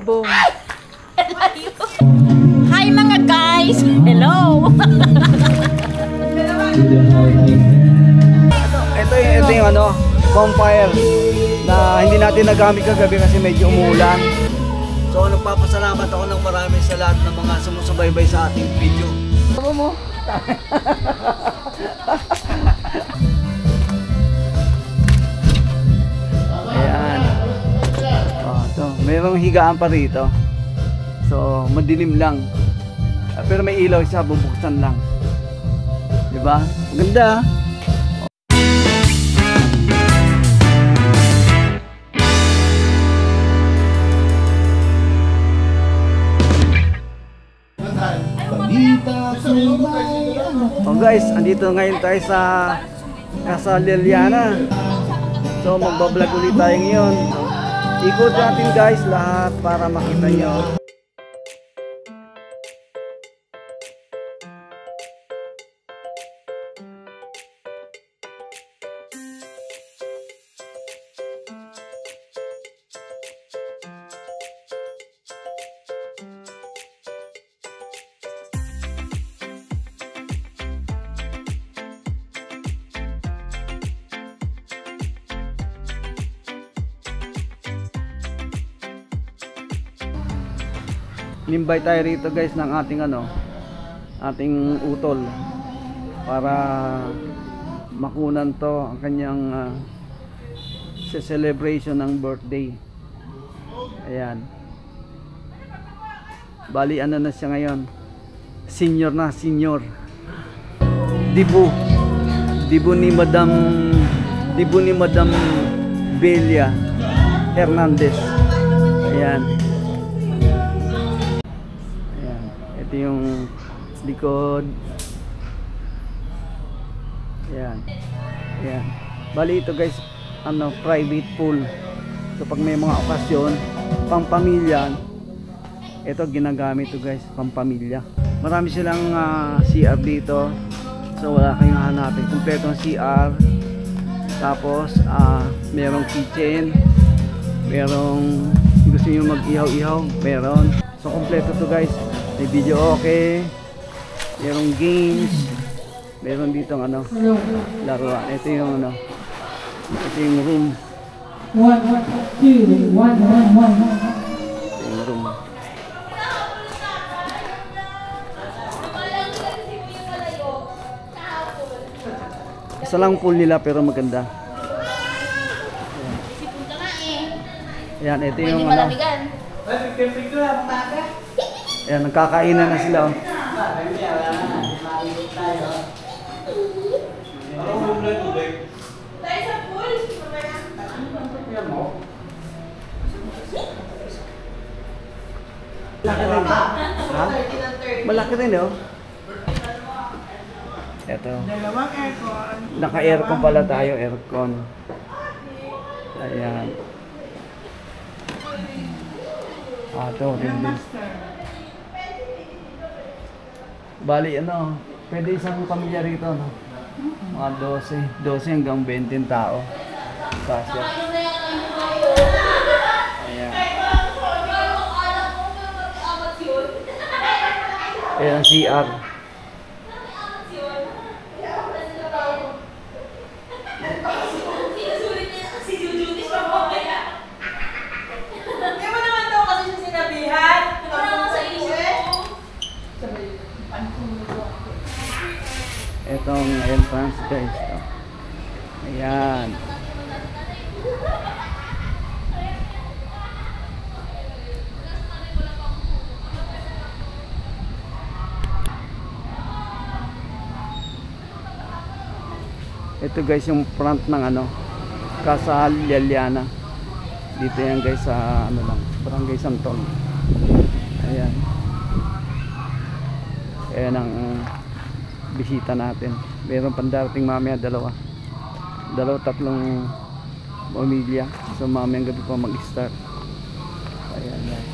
Boom. Hi mga guys! Hello! Ito yung ano, bonfire na hindi natin nagamit kagabi kasi medyo umuulan. So nagpapasalamat ako ng marami sa lahat ng mga sumusubaybay sa ating video. Ano mo? Ayan. Ito, mayroong higaan pa rito. So madilim lang. Pero may ilaw siya, bubuksan lang. Diba? Maganda. Oh guys, andito ngayon tayo sa Casa Liliana. So magbablog ulit tayo ngayon. Ikot natin guys lahat para makita nyo. Invite tayo rito guys ng ating utol para makunan to ang kanyang celebration ng birthday. Ayan. Bali ano na siya ngayon? Senior na, senior. Dibu ni Madam Belia Hernandez. Ayan. Ito yung likod. Ayan. Ayan. Bali ito guys, private pool. So pag may mga okasyon, pang pamilya, ito ginagamit ito guys, pang pamilya. Marami silang CR dito. So wala kayong hanapin. Kompletong CR. Tapos merong kitchen. Merong gusto niyo mag-ihaw-ihaw, meron. So kompleto to guys. May video okay, merong games, meron dito laruan. Ito yung ito yung room. 1, 2, 1, 1, 1. Ito yung room. Isa lang pool nila pero maganda. Ayan, ito yung ayan, nagkakainan na sila. Malaki rin oh. Ito. Dalawang aircon. Naka-aircon pala tayo, aircon. Ayan. Ito rin din. Bali pwede isang pamilya rito mga 12 hanggang 20 tao. Kasya. Ayan. Ayan ang CR. Itong entrance guys. Ayan. Ito guys yung front ng Casa Liliana. Dito yan guys sa Barangay Santol. Ayan. Ayan ang bisita natin. Meron pang darating mamaya tatlong pamilya. So mamayang gabi pa mag-start. Ayan guys.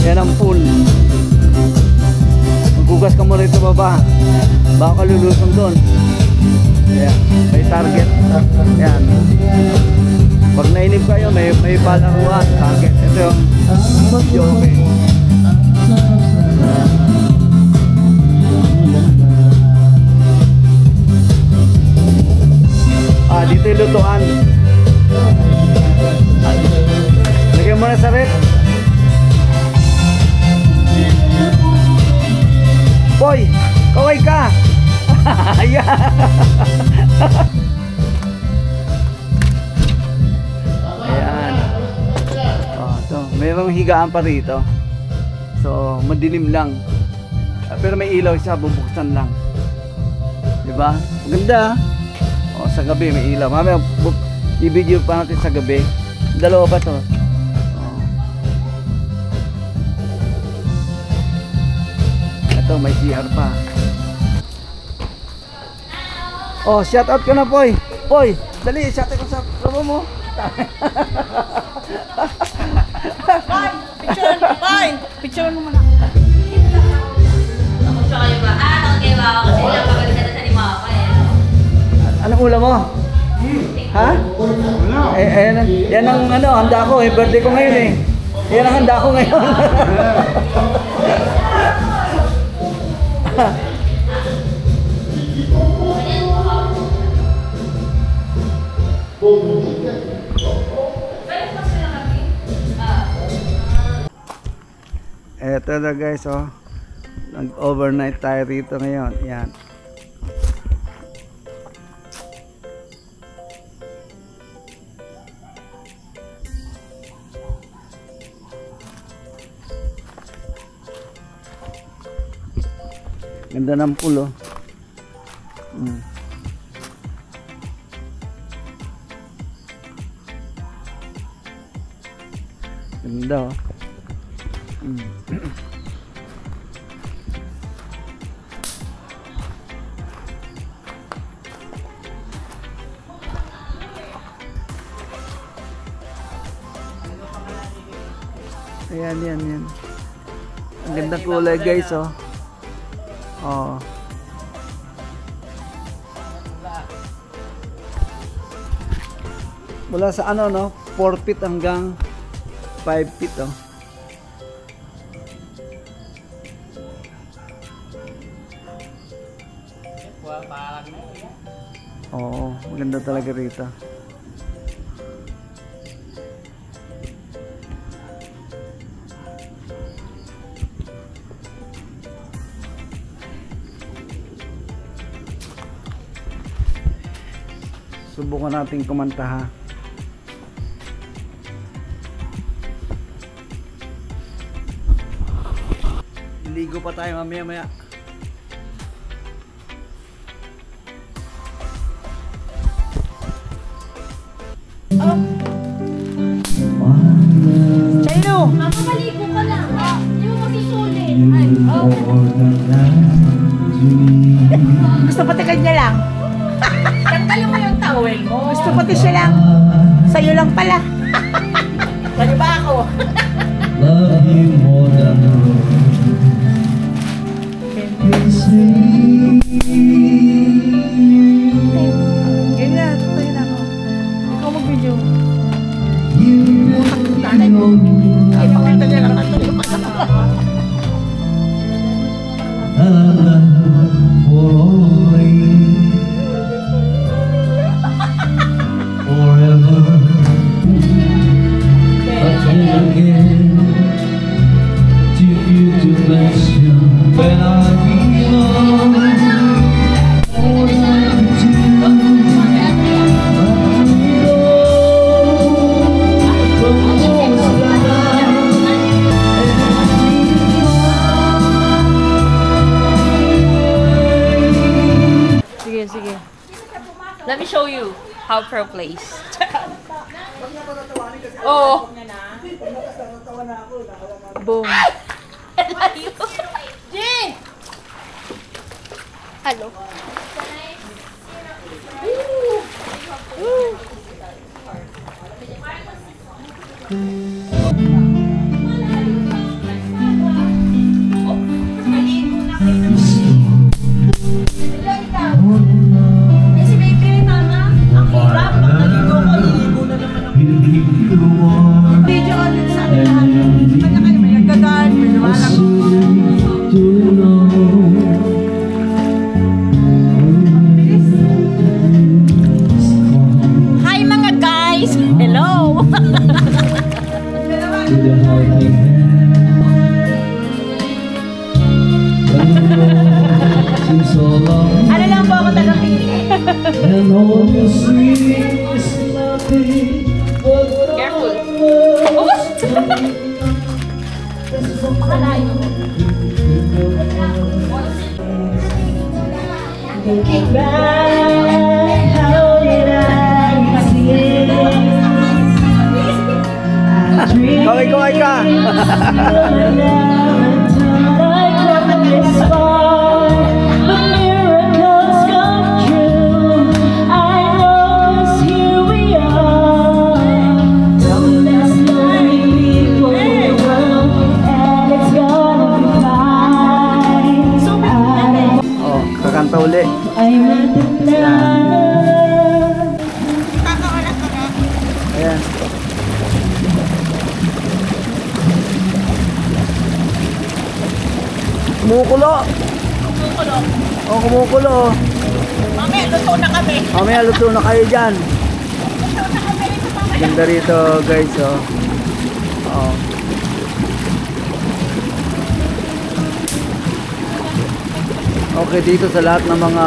Yan ang pool. Maghugas ka mo rito baba. Baka lulusong doon. Ayan, may target. Ayan. Pag nainip kayo, may palaruan. Target. Ito yung joke. Dito yung lutuan. Lagyan mo na sa rep. Boy, kaway ka. Ayan. Ayan. Ito. Mayroong higaan pa rito. So, madilim lang. Pero may ilaw siya, bubuksan lang. Diba? Maganda. Sa gabi may ilaw. Mamaya i-video pa natin sa gabi. Dalawa pa to. Ito may CR pa. Oh, shout out ka na, Poy. Poy, dali, shout out ko sa promo mo. Boy, picture mo muna. Ako siya kayo ba? Okay ba? Kasi lang pagalitan na sa lima ako eh. Anong ulam mo? Ha? Yan ang handa ko eh. Birthday ko ngayon eh. Yan ang handa ko ngayon. Eto na guys, oh. Nag-overnight tayo rito ngayon. Yan. Ganda ng pool, oh. Ganda, oh. Ayan, yan. Ang ganda kulay, guys, oh. Oh. Mula sa 4 feet hanggang 5 feet, oh. Oo, maganda talaga rito. Subukan natin kumanta, ha. Ligo pa tayo mamaya-maya. Chayo! Mama, maligo ka lang. Hindi mo masusulit. Gusto pati kanya lang. Tanggalin mo yung towel mo. Gusto pati siya lang. Sa'yo lang pala. Sa'yo ba ako? Love you more than the road can say. Ganyan, tayo na ako. Ikaw mag-video. You know Ay, pakita niya lang natin yung a love for always, forever. But then again, too few to mention when I feel all I do, but to know from all Sige. Let me show you how Pearl plays. Oh. Boom. Jin! Hello. No! to the helping hand. When the road seems so long, Ano lang po ako taga-pili? and all you see is nothing but Careful. Looking back, how did I see? I dreamed Kaway ka! Oh, kakanta uli. Ayan. Kumukulo. Oh, kumukulo. Mamaya, luto na kami. Mamaya luto na kayo dyan. Ganda rito guys, oh. Oh. Okay, dito sa lahat ng mga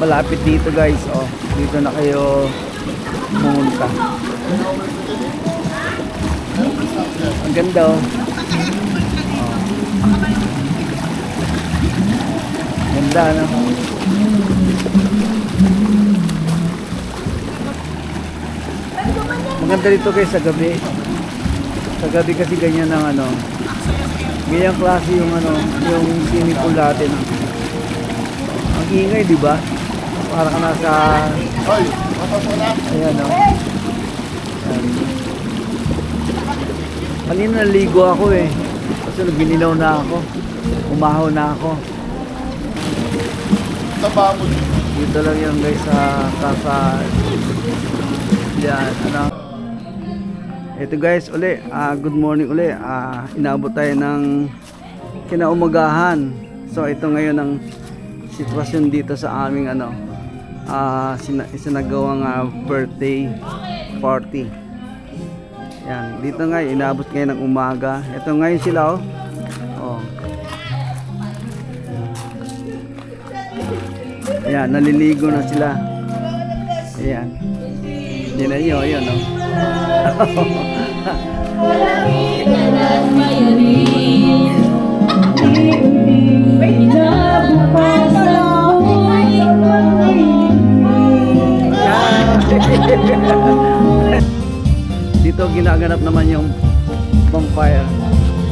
malapit dito guys, oh. Dito na kayo pumunta. Ang ganda, oh. Ganda, no? Maganda dito guys sa gabi. Sa gabi kasi ganyan ng ano. Ganyang klase yung ano, yung swimming pool natin. Ang ingay, di ba? Para ka nasa ayan, no? Ayan. Kanina naligo ako eh. Kasi naginilaw na ako. Umahaw na ako. Dito lang yan guys sa Casa. Yan, ano. Ito guys, uli, good morning uli. Inabot tayo ng kinaumagahan. So ito ngayon ang sitwasyon dito sa aming ano, isinagawang birthday party. Yan, dito nga inabot ngayon ng umaga. Ito ngayon sila, oh. Oh. Ayan, naliligo na sila. Ayan. Yan na yun, yun, oh. Dito ginaganap naman yung bonfire.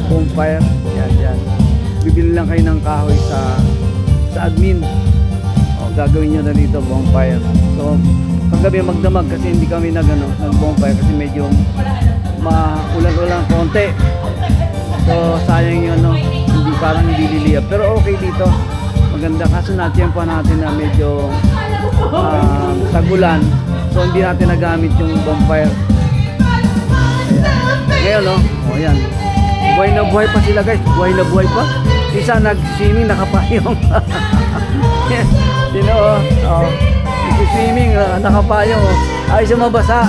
Bonfire. Yan, yan. Bibili lang kayo ng kahoy sa admin. O, gagawin nyo na dito bonfire. So, kagabi magdamag kasi hindi kami nag-bonfire kasi medyo maulan-ulan konti. So, sayang yun, no? Hindi, parang hindi liliyab. Pero okay dito. Maganda kaso na-tiyempo natin na medyo tagulan. So, hindi natin nagamit yung bonfire. Ngayon, no? O, yan. Buhay na buhay pa sila, guys. Buhay na buhay pa. Isa nag-swimming, nakapayong. Sino, oh. Nag-swimming, nakapayong, oh. Ay, siya mabasa.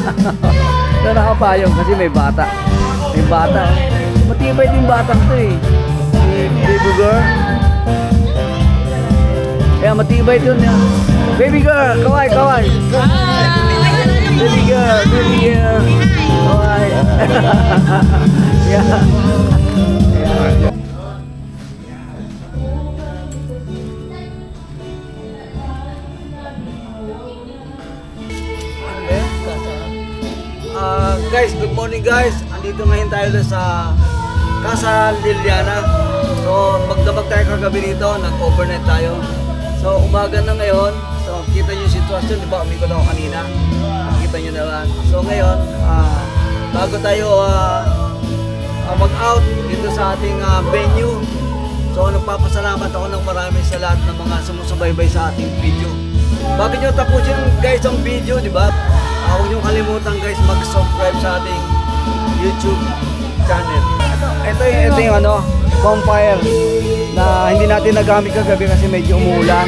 So, nakapayong kasi may bata. May bata, oh. Matibay din batang to, eh. Si baby girl. Kaya matibay to niya. Baby girl, kaway, kaway. Baby girl, baby girl. Kaway. Yeah. Yeah. Guys, good morning guys. Andito ngayon tayo sa Casa Liliana. So, magdamag tayo kagabi dito, nag-overnight tayo. So, umaga na ngayon. So, kita nyo yung sitwasyon, di ba? Umikot ako kanina. Kita nyo naman. So, ngayon, bago tayo mag-out dito sa ating venue. So, nagpapasalamat ako ng marami sa lahat ng mga sumusubaybay sa ating video. Bago nyo tapusin guys ang video, di ba? Huwag niyong kalimutan guys mag-subscribe sa ating YouTube channel. Ito yung ano, bonfire na hindi natin nagamit kagabi kasi medyo umuulan.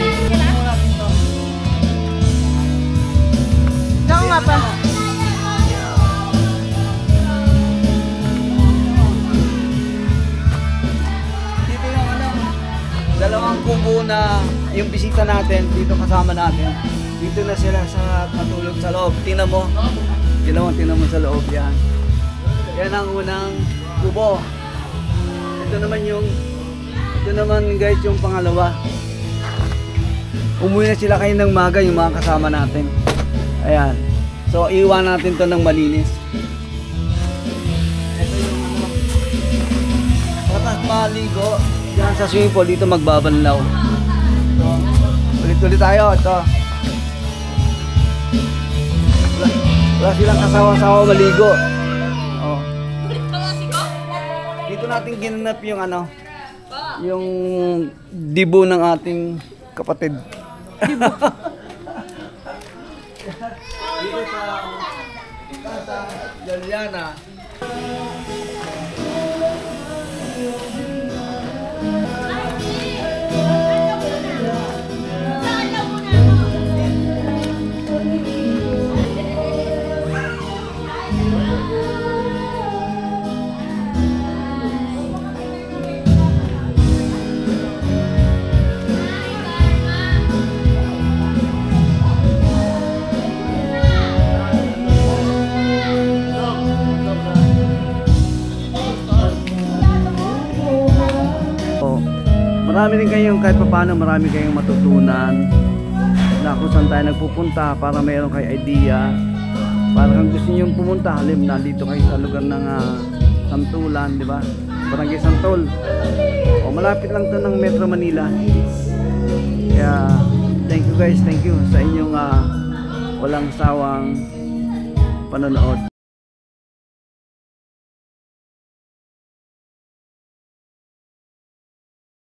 yung bisita natin, dito kasama natin, dito na sila sa matulog sa loob. Tingnan mo sa loob yan. Yan ang unang kubo. Ito naman guys yung pangalawa. Umuwi na sila kayo ng maga yung mga kasama natin. Ayan. So iwan natin to ng malinis. Ito yung patas maligo. Diyan sa swimming pool dito magbabanlaw. So, ulit-ulit tayo. Ito. Wala silang kasawa-sawa maligo. Oh. Dito natin ginanap yung yung dibo ng ating kapatid. Dito sa Casa Galiana. Marami rin kayong kahit paano marami kayong matutunan na kung saan tayo nagpupunta para mayroon kayo idea para kung gusto niyo pumunta halim nandito kayo sa lugar ng Santulan, di ba? Barangay Santol. O malapit lang 'to ng Metro Manila. Kaya thank you guys, thank you sa inyong walang sawang panonood.